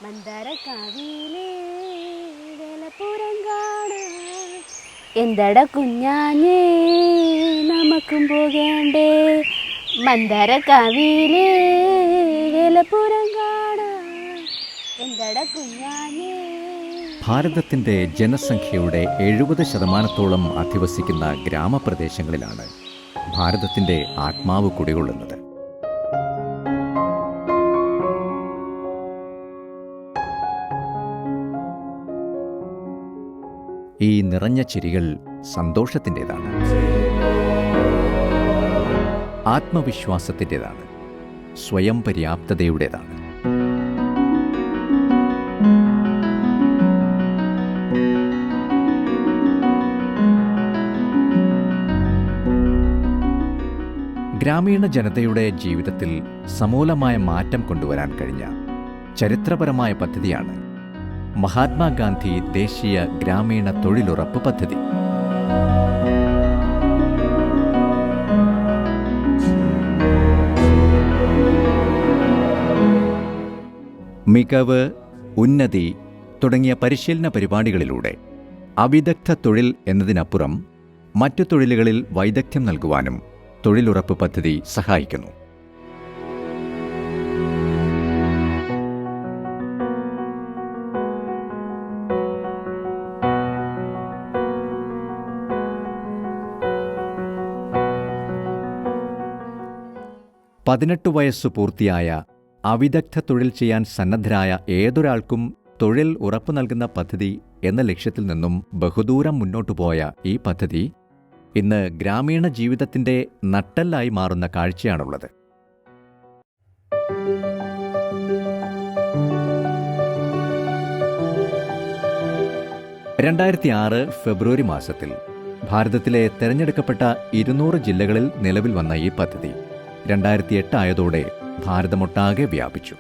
മന്ദരക്കാവിലെ വേലപ്പുരം കാണാൻ എന്തട കുഞ്ഞാഞ്ഞേ നമുക്കും പോകേണ്ടേ. മന്ദരക്കാവിലെ വേലപ്പുരം കാണാൻ എന്തട കുഞ്ഞാഞ്ഞേ. ഭാരതത്തിൻ്റെ ജനസംഖ്യയുടെ 70% അധിവസിക്കുന്ന ഗ്രാമപ്രദേശങ്ങളിലാണ് ഭാരതത്തിൻ്റെ ആത്മാവ് കുടികൊള്ളുന്നത്. ഈ നിറഞ്ഞ ചിരികൾ സന്തോഷത്തിൻ്റെതാണ്, ആത്മവിശ്വാസത്തിൻ്റെതാണ്, സ്വയം പര്യാപ്തതയുടേതാണ്. ഗ്രാമീണ ജനതയുടെ ജീവിതത്തിൽ സമൂലമായ മാറ്റം കൊണ്ടുവരാൻ കഴിഞ്ഞ ചരിത്രപരമായ പദ്ധതിയാണ് മഹാത്മാഗാന്ധി ദേശീയ ഗ്രാമീണ തൊഴിലുറപ്പ് പദ്ധതി. മികവ്, ഉന്നതി തുടങ്ങിയ പരിശീലന പരിപാടികളിലൂടെ അവിദഗ്ധ തൊഴിൽ എന്നതിനപ്പുറം മറ്റു തൊഴിലുകളിൽ വൈദഗ്ധ്യം നൽകുവാനും തൊഴിലുറപ്പ് പദ്ധതി സഹായിക്കുന്നു. പതിനെട്ട് വയസ്സു പൂർത്തിയായ അവിദഗ്ധ തൊഴിൽ ചെയ്യാൻ സന്നദ്ധരായ ഏതൊരാൾക്കും തൊഴിൽ ഉറപ്പു നൽകുന്ന പദ്ധതി എന്ന ലക്ഷ്യത്തിൽ നിന്നും ബഹുദൂരം മുന്നോട്ടു പോയ ഈ പദ്ധതി ഇന്ന് ഗ്രാമീണ ജീവിതത്തിൻ്റെ നട്ടെല്ലായി മാറുന്ന കാഴ്ചയാണുള്ളത്. 2006 ഫെബ്രുവരി മാസത്തിൽ ഭാരതത്തിലെ തെരഞ്ഞെടുക്കപ്പെട്ട 200 ജില്ലകളിൽ നിലവിൽ വന്ന ഈ പദ്ധതി 2008 ആയതോടെ ഭാരതമൊട്ടാകെ വ്യാപിച്ചു.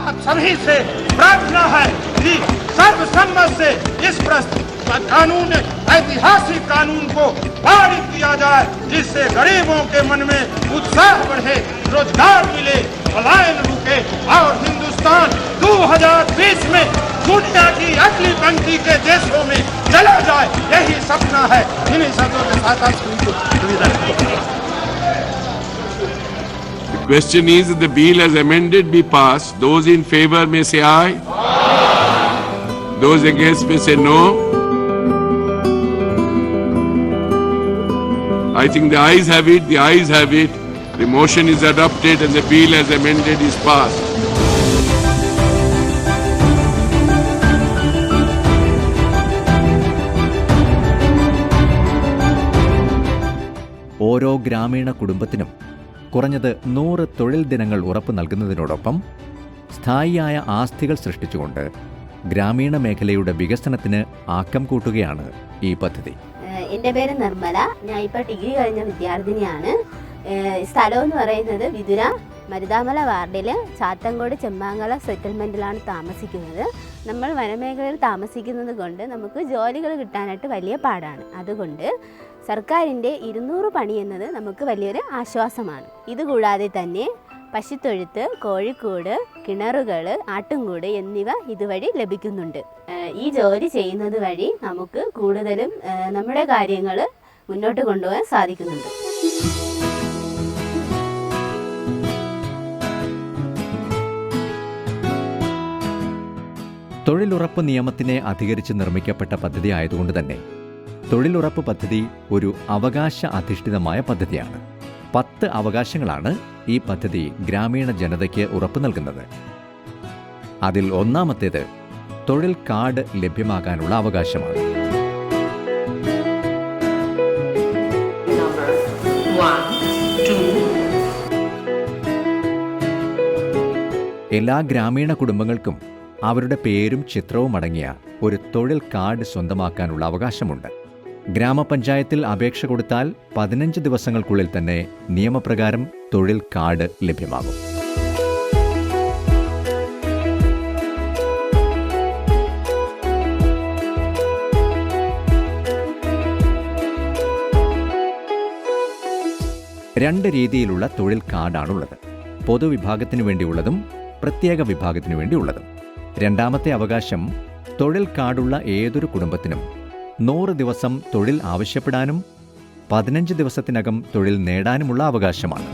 आप सभी से प्रार्थना है कि सर्वसम्मत से इस कानून, ऐतिहासिक कानून को पारित किया जाए, जिससे गरीबों के मन में उत्साह बढ़े, रोजगार मिले, पलायन रुके और हिंदुस्तान 2020 में दुनिया की अगली पंक्ति के देशों में चला जाए, यही सपना है. इन्हीं शब्दों के साथ The question is that the bill as amended be passed. Those in favor may say aye. Those against may say no. I think the ayes have it. The ayes have it. The motion is adopted and the bill as amended is passed. ഓരോ ഗ്രാമീണ കുടുംബത്തിനും കുറഞ്ഞത് 100 തൊഴിൽ ദിനങ്ങൾ ഉറപ്പു നൽകുന്നതിനോടൊപ്പം സ്ഥായിയായ ആസ്തികൾ സൃഷ്ടിച്ചുകൊണ്ട് ഗ്രാമീണ മേഖലയുടെ വികസനത്തിന് ആക്കം കൂട്ടുകയാണ് ഈ പദ്ധതി. എൻ്റെ പേര് നിർമ്മല. ഞാൻ ഇപ്പോൾ ഡിഗ്രി കഴിഞ്ഞ വിദ്യാർത്ഥിനിയാണ്. സ്ഥലം എന്ന് പറയുന്നത് വിതുര മരുതാമല വാർഡിൽ ചാത്തങ്കോട് ചെമ്മാങ്ങല സെറ്റിൽമെൻറ്റിലാണ് താമസിക്കുന്നത്. നമ്മൾ വനമേഖലയിൽ താമസിക്കുന്നത് കൊണ്ട് നമുക്ക് ജോലികൾ കിട്ടാനായിട്ട് വലിയ പാടാണ്. അതുകൊണ്ട് സർക്കാരിൻ്റെ 200 പണി എന്നത് നമുക്ക് വലിയൊരു ആശ്വാസമാണ്. ഇതുകൂടാതെ തന്നെ പശുത്തൊഴുത്ത്, കോഴിക്കോട്, കിണറുകൾ, ആട്ടുംകൂട് എന്നിവ ഇതുവഴി ലഭിക്കുന്നുണ്ട്. ഈ ജോലി ചെയ്യുന്നത് വഴി നമുക്ക് കൂടുതലും നമ്മുടെ കാര്യങ്ങൾ മുന്നോട്ട് കൊണ്ടുപോകാൻ സാധിക്കുന്നുണ്ട്. തൊഴിലുറപ്പ് നിയമത്തിനെ അധികരിച്ച് നിർമ്മിക്കപ്പെട്ട പദ്ധതി ആയതുകൊണ്ട് തന്നെ തൊഴിലുറപ്പ് പദ്ധതി ഒരു അവകാശ അധിഷ്ഠിതമായ പദ്ധതിയാണ്. 10 അവകാശങ്ങളാണ് ഈ പദ്ധതി ഗ്രാമീണ ജനതയ്ക്ക് ഉറപ്പു നൽകുന്നത്. അതിൽ ഒന്നാമത്തേത് തൊഴിൽ കാർഡ് ലഭ്യമാകാനുള്ള അവകാശമാണ്. എല്ലാ ഗ്രാമീണ കുടുംബങ്ങൾക്കും അവരുടെ പേരും ചിത്രവും അടങ്ങിയ ഒരു തൊഴിൽ കാർഡ് സ്വന്തമാക്കാനുള്ള അവകാശമുണ്ട്. ഗ്രാമപഞ്ചായത്തിൽ അപേക്ഷ കൊടുത്താൽ 15 ദിവസങ്ങൾക്കുള്ളിൽ തന്നെ നിയമപ്രകാരം തൊഴിൽ കാർഡ് ലഭ്യമാകും. രണ്ട് രീതിയിലുള്ള തൊഴിൽ കാർഡാണുള്ളത്. പൊതുവിഭാഗത്തിനു വേണ്ടിയുള്ളതും പ്രത്യേക വിഭാഗത്തിനു വേണ്ടിയുള്ളതും. രണ്ടാമത്തെ അവകാശം തൊഴിൽ കാർഡുള്ള ഏതൊരു കുടുംബത്തിനും 100 ദിവസം തൊഴിൽ ആവശ്യപ്പെടാനും 15 ദിവസത്തിനകം തൊഴിൽ നേടാനുമുള്ള അവകാശമാണ്.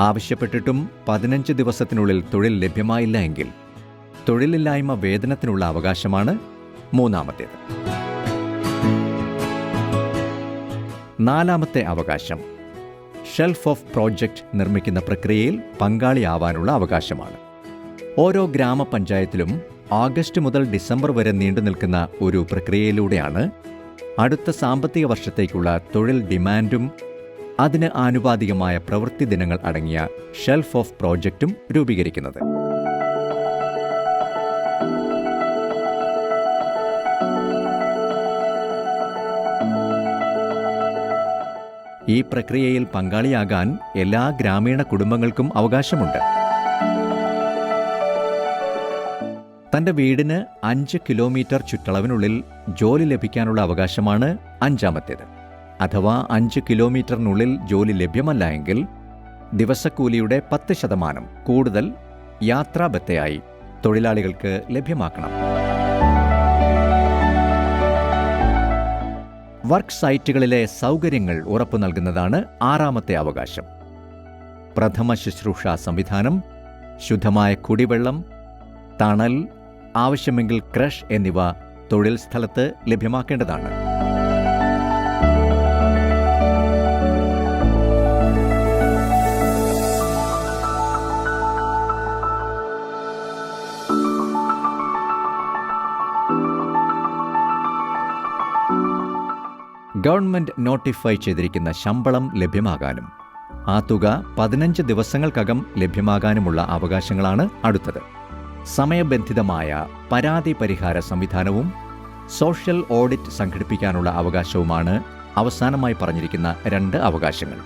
ആവശ്യപ്പെട്ടിട്ടും 15 ദിവസത്തിനുള്ളിൽ തൊഴിൽ ലഭ്യമായില്ല എങ്കിൽ തൊഴിലില്ലായ്മ വേതനത്തിനുള്ള അവകാശമാണ് മൂന്നാമത്തേത്. നാലാമത്തെ അവകാശം ഷെൽഫ് ഓഫ് പ്രോജക്റ്റ് നിർമ്മിക്കുന്ന പ്രക്രിയയിൽ പങ്കാളിയാവാനുള്ള അവകാശമാണ്. ഓരോ ഗ്രാമപഞ്ചായത്തിലും ആഗസ്റ്റ് മുതൽ ഡിസംബർ വരെ നീണ്ടുനിൽക്കുന്ന ഒരു പ്രക്രിയയിലൂടെയാണ് അടുത്ത സാമ്പത്തിക വർഷത്തേക്കുള്ള തൊഴിൽ ഡിമാൻഡും അതിന് ആനുപാതികമായ പ്രവൃത്തി ദിനങ്ങൾ അടങ്ങിയ ഷെൽഫ് ഓഫ് പ്രോജക്റ്റും രൂപീകരിക്കുന്നത്. ഈ പ്രക്രിയയിൽ പങ്കാളിയാകാൻ എല്ലാ ഗ്രാമീണ കുടുംബങ്ങൾക്കും അവകാശമുണ്ട്. തന്റെ വീടിന് 5 കിലോമീറ്റർ ചുറ്റളവിനുള്ളിൽ ജോലി ലഭിക്കാനുള്ള അവകാശമാണ് അഞ്ചാമത്തേത്. അഥവാ 5 കിലോമീറ്ററിനുള്ളിൽ ജോലി ലഭ്യമല്ല എങ്കിൽ ദിവസക്കൂലിയുടെ 10% കൂടുതൽ യാത്രാബത്തയായി തൊഴിലാളികൾക്ക് ലഭ്യമാക്കണം. വർക്ക് സൈറ്റുകളിലെ സൗകര്യങ്ങൾ ഉറപ്പു നൽകുന്നതാണ് ആറാമത്തെ അവകാശം. പ്രഥമ ശുശ്രൂഷ സംവിധാനം, ശുദ്ധമായ കുടിവെള്ളം, തണൽ, ആവശ്യമെങ്കിൽ ക്രഷ് എന്നിവ തൊഴിൽ സ്ഥലത്ത് ലഭ്യമാക്കേണ്ടതാണ്. ഗവൺമെന്റ് നോട്ടിഫൈ ചെയ്തിരിക്കുന്ന ശമ്പളം ലഭ്യമാകാനും ആ തുക 15 ദിവസങ്ങൾക്കകം ലഭ്യമാകാനുമുള്ള അവകാശങ്ങളാണ് അടുത്തത്. സമയബന്ധിതമായ പരാതി പരിഹാര സംവിധാനവും സോഷ്യൽ ഓഡിറ്റ് സംഘടിപ്പിക്കാനുള്ള അവകാശവുമാണ് അവസാനമായി പറഞ്ഞിരിക്കുന്ന 2 അവകാശങ്ങൾ.